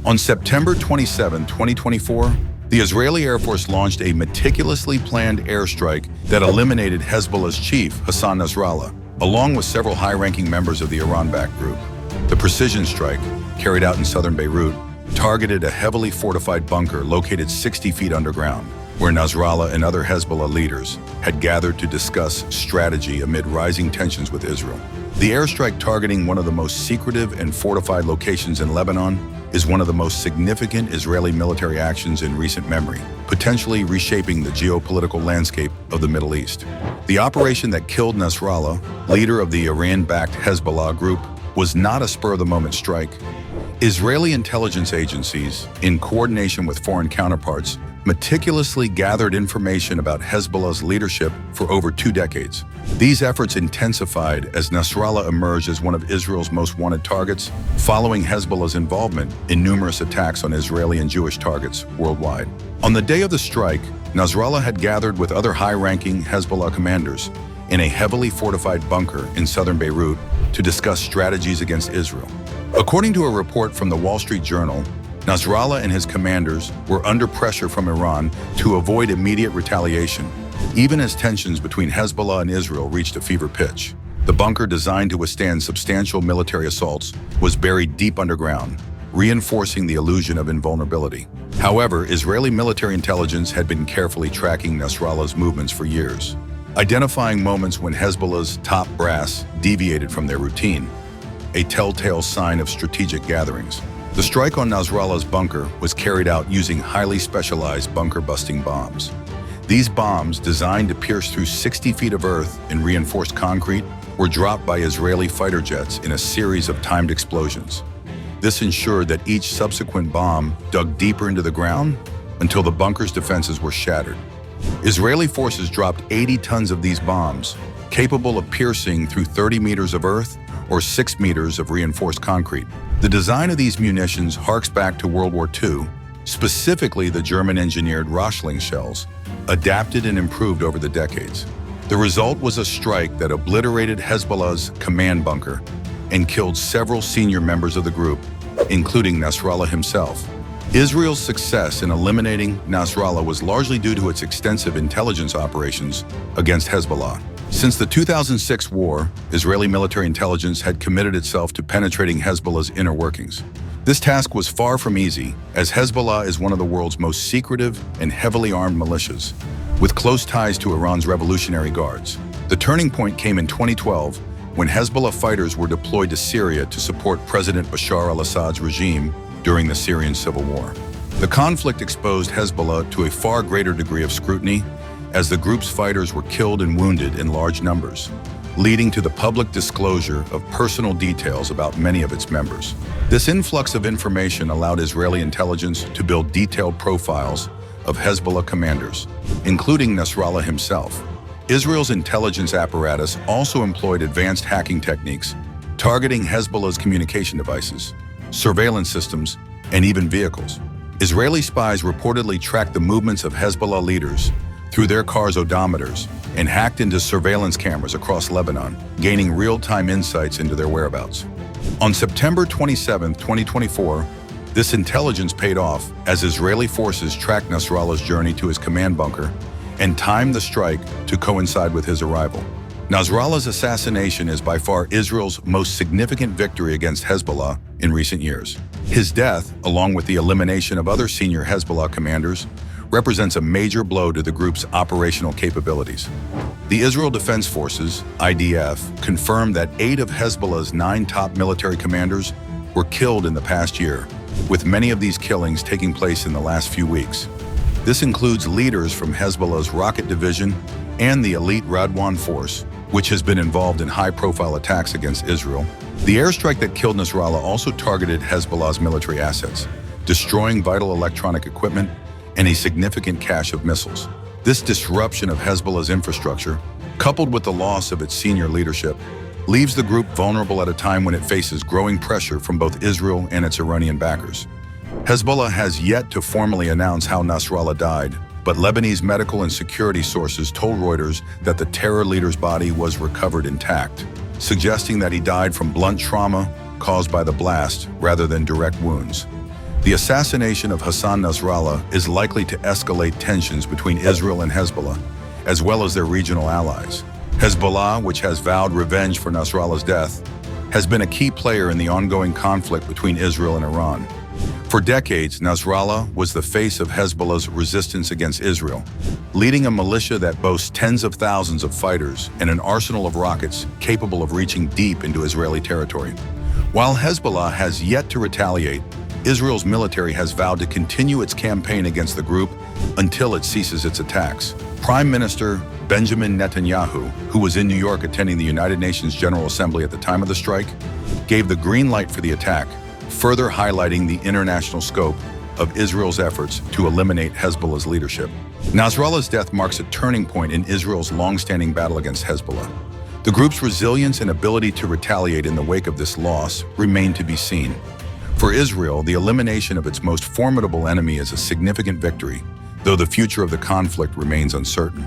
On September 27, 2024, the Israeli Air Force launched a meticulously planned airstrike that eliminated Hezbollah's chief, Hassan Nasrallah, along with several high-ranking members of the Iran-backed group. The precision strike, carried out in southern Beirut, targeted a heavily fortified bunker located 60 feet underground, where Nasrallah and other Hezbollah leaders had gathered to discuss strategy amid rising tensions with Israel. The airstrike, targeting one of the most secretive and fortified locations in Lebanon, is one of the most significant Israeli military actions in recent memory, potentially reshaping the geopolitical landscape of the Middle East. The operation that killed Nasrallah, leader of the Iran-backed Hezbollah group, was not a spur-of-the-moment strike. Israeli intelligence agencies, in coordination with foreign counterparts, meticulously gathered information about Hezbollah's leadership for over 2 decades. These efforts intensified as Nasrallah emerged as one of Israel's most wanted targets, following Hezbollah's involvement in numerous attacks on Israeli and Jewish targets worldwide. On the day of the strike, Nasrallah had gathered with other high-ranking Hezbollah commanders in a heavily fortified bunker in southern Beirut to discuss strategies against Israel. According to a report from the Wall Street Journal, Nasrallah and his commanders were under pressure from Iran to avoid immediate retaliation, even as tensions between Hezbollah and Israel reached a fever pitch. The bunker, designed to withstand substantial military assaults, was buried deep underground, reinforcing the illusion of invulnerability. However, Israeli military intelligence had been carefully tracking Nasrallah's movements for years, identifying moments when Hezbollah's top brass deviated from their routine, a telltale sign of strategic gatherings. The strike on Nasrallah's bunker was carried out using highly specialized bunker-busting bombs. These bombs, designed to pierce through 60 feet of earth in reinforced concrete, were dropped by Israeli fighter jets in a series of timed explosions. This ensured that each subsequent bomb dug deeper into the ground until the bunker's defenses were shattered. Israeli forces dropped 80 tons of these bombs, capable of piercing through 30 meters of earth or 6 meters of reinforced concrete. The design of these munitions harks back to World War II, specifically the German-engineered Röchling shells, adapted and improved over the decades. The result was a strike that obliterated Hezbollah's command bunker and killed several senior members of the group, including Nasrallah himself. Israel's success in eliminating Nasrallah was largely due to its extensive intelligence operations against Hezbollah. Since the 2006 war, Israeli military intelligence had committed itself to penetrating Hezbollah's inner workings. This task was far from easy, as Hezbollah is one of the world's most secretive and heavily armed militias, with close ties to Iran's Revolutionary Guards. The turning point came in 2012, when Hezbollah fighters were deployed to Syria to support President Bashar al-Assad's regime during the Syrian civil war. The conflict exposed Hezbollah to a far greater degree of scrutiny, as the group's fighters were killed and wounded in large numbers, leading to the public disclosure of personal details about many of its members. This influx of information allowed Israeli intelligence to build detailed profiles of Hezbollah commanders, including Nasrallah himself. Israel's intelligence apparatus also employed advanced hacking techniques, targeting Hezbollah's communication devices, surveillance systems, and even vehicles. Israeli spies reportedly tracked the movements of Hezbollah leaders through their cars' odometers and hacked into surveillance cameras across Lebanon, gaining real-time insights into their whereabouts. On September 27, 2024, this intelligence paid off as Israeli forces tracked Nasrallah's journey to his command bunker and timed the strike to coincide with his arrival. Nasrallah's assassination is by far Israel's most significant victory against Hezbollah in recent years. His death, along with the elimination of other senior Hezbollah commanders, represents a major blow to the group's operational capabilities. The Israel Defense Forces, IDF, confirmed that 8 of Hezbollah's 9 top military commanders were killed in the past year, with many of these killings taking place in the last few weeks. This includes leaders from Hezbollah's rocket division and the elite Radwan force, which has been involved in high-profile attacks against Israel. The airstrike that killed Nasrallah also targeted Hezbollah's military assets, destroying vital electronic equipment and a significant cache of missiles. This disruption of Hezbollah's infrastructure, coupled with the loss of its senior leadership, leaves the group vulnerable at a time when it faces growing pressure from both Israel and its Iranian backers. Hezbollah has yet to formally announce how Nasrallah died, but Lebanese medical and security sources told Reuters that the terror leader's body was recovered intact, suggesting that he died from blunt trauma caused by the blast rather than direct wounds. The assassination of Hassan Nasrallah is likely to escalate tensions between Israel and Hezbollah, as well as their regional allies. Hezbollah, which has vowed revenge for Nasrallah's death, has been a key player in the ongoing conflict between Israel and Iran. For decades, Nasrallah was the face of Hezbollah's resistance against Israel, leading a militia that boasts tens of thousands of fighters and an arsenal of rockets capable of reaching deep into Israeli territory. While Hezbollah has yet to retaliate, Israel's military has vowed to continue its campaign against the group until it ceases its attacks. Prime Minister Benjamin Netanyahu, who was in New York attending the United Nations General Assembly at the time of the strike, gave the green light for the attack, further highlighting the international scope of Israel's efforts to eliminate Hezbollah's leadership. Nasrallah's death marks a turning point in Israel's long-standing battle against Hezbollah. The group's resilience and ability to retaliate in the wake of this loss remain to be seen. For Israel, the elimination of its most formidable enemy is a significant victory, though the future of the conflict remains uncertain.